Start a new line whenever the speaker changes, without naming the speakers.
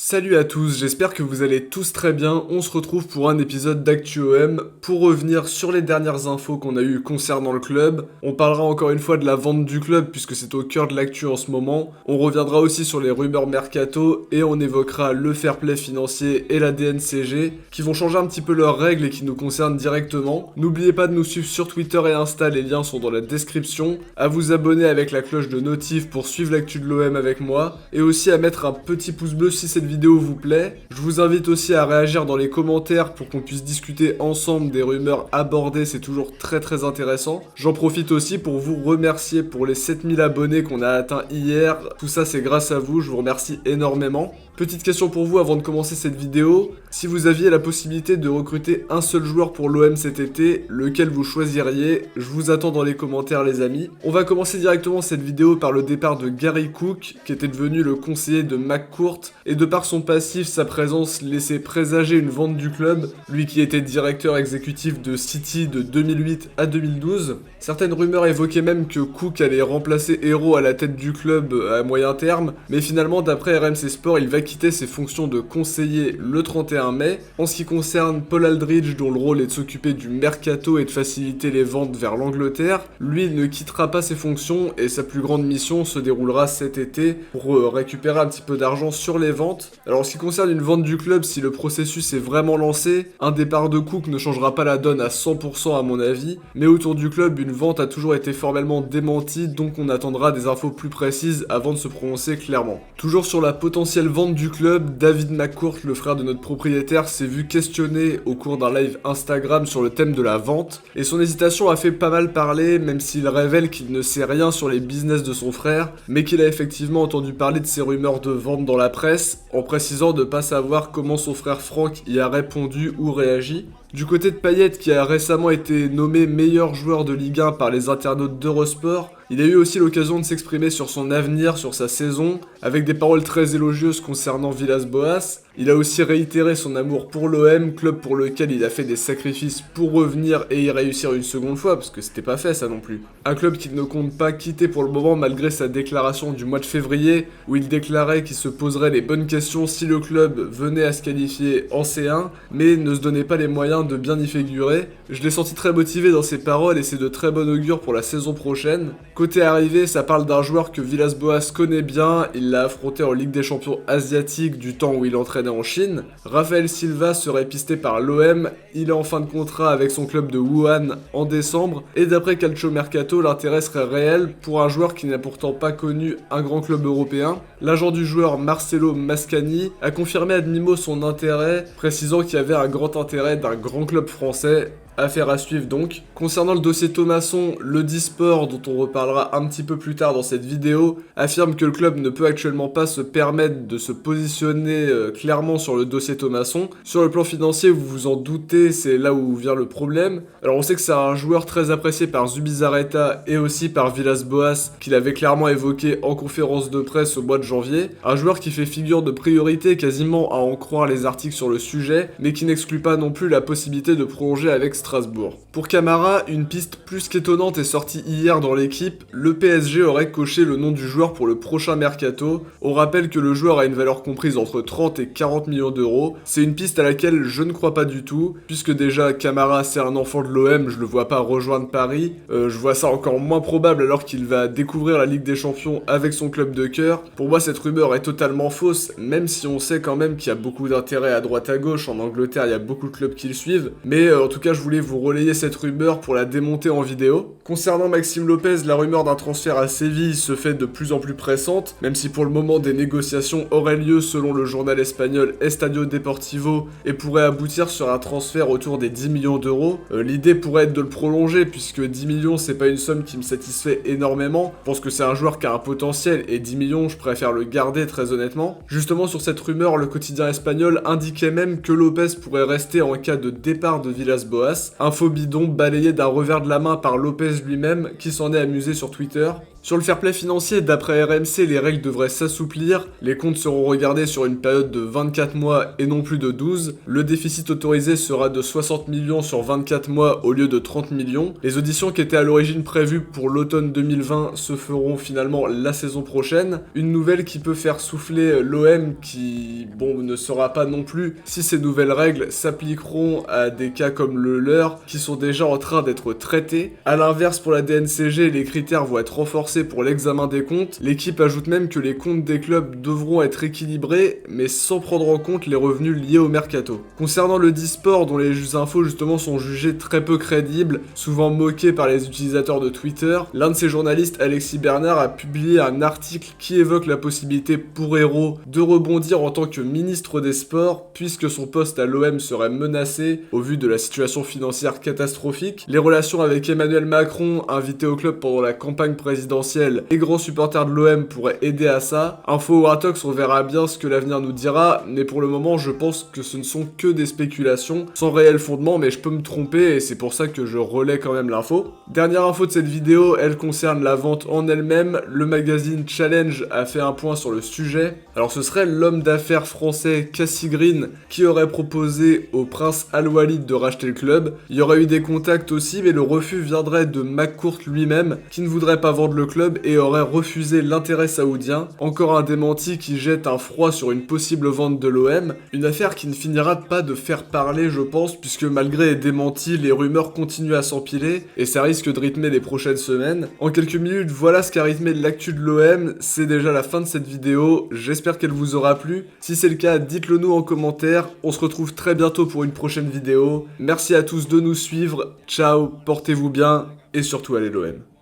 Salut à tous, j'espère que vous allez tous très bien. On se retrouve pour un épisode d'ActuOM pour revenir sur les dernières infos qu'on a eues concernant le club. On parlera encore une fois de la vente du club puisque c'est au cœur de l'actu en ce moment. On reviendra aussi sur les rumeurs mercato et on évoquera le fair play financier et la DNCG qui vont changer un petit peu leurs règles et qui nous concernent directement. N'oubliez pas de nous suivre sur Twitter et Insta, les liens sont dans la description. À vous abonner avec la cloche de notif pour suivre l'actu de l'OM avec moi et aussi à mettre un petit pouce bleu si cette vidéo vous plaît. Je vous invite aussi à réagir dans les commentaires pour qu'on puisse discuter ensemble des rumeurs abordées, c'est toujours très intéressant. J'en profite aussi pour vous remercier pour les 7000 abonnés qu'on a atteints hier. Tout ça c'est grâce à vous, je vous remercie énormément. Petite question pour vous avant de commencer cette vidéo. Si vous aviez la possibilité de recruter un seul joueur pour l'OM cet été, lequel vous choisiriez? Je vous attends dans les commentaires les amis. On va commencer directement cette vidéo par le départ de Gary Cook, qui était devenu le conseiller de McCourt, et de par son passif, sa présence laissait présager une vente du club, lui qui était directeur exécutif de City de 2008 à 2012. Certaines rumeurs évoquaient même que Cook allait remplacer Hero à la tête du club à moyen terme, mais finalement d'après RMC Sport, il va quitter ses fonctions de conseiller le 31 mai. En ce qui concerne Paul Aldridge, dont le rôle est de s'occuper du mercato et de faciliter les ventes vers l'Angleterre, lui il ne quittera pas ses fonctions et sa plus grande mission se déroulera cet été pour récupérer un petit peu d'argent sur les ventes. Alors en ce qui concerne une vente du club, si le processus est vraiment lancé, un départ de Cook ne changera pas la donne à 100% à mon avis, mais autour du club, une vente a toujours été formellement démentie, donc on attendra des infos plus précises avant de se prononcer clairement. Toujours sur la potentielle vente du club, David McCourt, le frère de notre propriétaire, s'est vu questionner au cours d'un live Instagram sur le thème de la vente, et son hésitation a fait pas mal parler, même s'il révèle qu'il ne sait rien sur les business de son frère, mais qu'il a effectivement entendu parler de ces rumeurs de vente dans la presse, en précisant de ne pas savoir comment son frère Franck y a répondu ou réagi. Du côté de Payet, qui a récemment été nommé meilleur joueur de Ligue 1 par les internautes d'Eurosport, il a eu aussi l'occasion de s'exprimer sur son avenir, sur sa saison, avec des paroles très élogieuses concernant Villas-Boas. Il a aussi réitéré son amour pour l'OM, club pour lequel il a fait des sacrifices pour revenir et y réussir une seconde fois, parce que c'était pas fait ça non plus. Un club qu'il ne compte pas quitter pour le moment malgré sa déclaration du mois de février, où il déclarait qu'il se poserait les bonnes questions si le club venait à se qualifier en C1, mais ne se donnait pas les moyens de bien y figurer. Je l'ai senti très motivé dans ses paroles et c'est de très bon augure pour la saison prochaine. Côté arrivée, ça parle d'un joueur que Villas-Boas connaît bien, il l'a affronté en Ligue des Champions asiatique du temps où il entraînait en Chine. Rafael Silva serait pisté par l'OM, il est en fin de contrat avec son club de Wuhan en décembre, et d'après Calcio Mercato, l'intérêt serait réel pour un joueur qui n'a pourtant pas connu un grand club européen. L'agent du joueur Marcelo Mascagni a confirmé à demi-mot son intérêt, précisant qu'il y avait un grand intérêt d'un grand club français. Affaire à suivre donc. Concernant le dossier Thomasson, le Disport, dont on reparlera un petit peu plus tard dans cette vidéo, affirme que le club ne peut actuellement pas se permettre de se positionner clairement sur le dossier Thomasson. Sur le plan financier, vous vous en doutez, c'est là où vient le problème. Alors on sait que c'est un joueur très apprécié par Zubizarreta et aussi par Villas-Boas, qu'il avait clairement évoqué en conférence de presse au mois de janvier. Un joueur qui fait figure de priorité quasiment à en croire les articles sur le sujet, mais qui n'exclut pas non plus la possibilité de prolonger avec Strasbourg. Pour Camara, une piste plus qu'étonnante est sortie hier dans l'équipe. Le PSG aurait coché le nom du joueur pour le prochain mercato. On rappelle que le joueur a une valeur comprise entre 30 et 40 millions d'euros. C'est une piste à laquelle je ne crois pas du tout, puisque déjà Camara c'est un enfant de l'OM, je le vois pas rejoindre Paris. Je vois ça encore moins probable alors qu'il va découvrir la Ligue des Champions avec son club de cœur. Pour moi cette rumeur est totalement fausse, même si on sait quand même qu'il y a beaucoup d'intérêt à droite à gauche. En Angleterre il y a beaucoup de clubs qui le suivent, mais en tout cas je voulais vous relayer cette rumeur pour la démonter en vidéo. Concernant Maxime Lopez, la rumeur d'un transfert à Séville se fait de plus en plus pressante, même si pour le moment des négociations auraient lieu selon le journal espagnol Estadio Deportivo et pourraient aboutir sur un transfert autour des 10 millions d'euros. L'idée pourrait être de le prolonger puisque 10 millions c'est pas une somme qui me satisfait énormément. Je pense que c'est un joueur qui a un potentiel et 10 millions je préfère le garder très honnêtement. Justement sur cette rumeur, le quotidien espagnol indiquait même que Lopez pourrait rester en cas de départ de Villas-Boas. Info bidon balayé d'un revers de la main par Lopez lui-même qui s'en est amusé sur Twitter. Sur le fair play financier, d'après RMC, les règles devraient s'assouplir, les comptes seront regardés sur une période de 24 mois et non plus de 12, le déficit autorisé sera de 60 millions sur 24 mois au lieu de 30 millions, les auditions qui étaient à l'origine prévues pour l'automne 2020 se feront finalement la saison prochaine, une nouvelle qui peut faire souffler l'OM qui, ne saura pas non plus si ces nouvelles règles s'appliqueront à des cas comme le leur qui sont déjà en train d'être traités. A l'inverse, pour la DNCG, les critères vont être renforcés pour l'examen des comptes. L'équipe ajoute même que les comptes des clubs devront être équilibrés, mais sans prendre en compte les revenus liés au mercato. Concernant le Disport, dont les infos justement sont jugées très peu crédibles, souvent moquées par les utilisateurs de Twitter, l'un de ses journalistes, Alexis Bernard, a publié un article qui évoque la possibilité pour Hérault de rebondir en tant que ministre des Sports, puisque son poste à l'OM serait menacé au vu de la situation financière catastrophique. Les relations avec Emmanuel Macron, invité au club pendant la campagne présidentielle, et grands supporters de l'OM pourraient aider à ça. Info ou Atox, on verra bien ce que l'avenir nous dira, mais pour le moment je pense que ce ne sont que des spéculations, sans réel fondement, mais je peux me tromper et c'est pour ça que je relais quand même l'info. Dernière info de cette vidéo, elle concerne la vente en elle-même. Le magazine Challenge a fait un point sur le sujet. Alors ce serait l'homme d'affaires français Cassie Green qui aurait proposé au prince Al-Walid de racheter le club. Il y aurait eu des contacts aussi, mais le refus viendrait de McCourt lui-même, qui ne voudrait pas vendre le club et aurait refusé l'intérêt saoudien. Encore un démenti qui jette un froid sur une possible vente de l'OM, une affaire qui ne finira pas de faire parler je pense, puisque malgré les démentis, les rumeurs continuent à s'empiler et ça risque de rythmer les prochaines semaines. En quelques minutes, voilà ce qu'a rythmé l'actu de l'OM, c'est déjà la fin de cette vidéo, j'espère qu'elle vous aura plu. Si c'est le cas, dites-le nous en commentaire, on se retrouve très bientôt pour une prochaine vidéo. Merci à tous de nous suivre, ciao, portez-vous bien et surtout allez l'OM.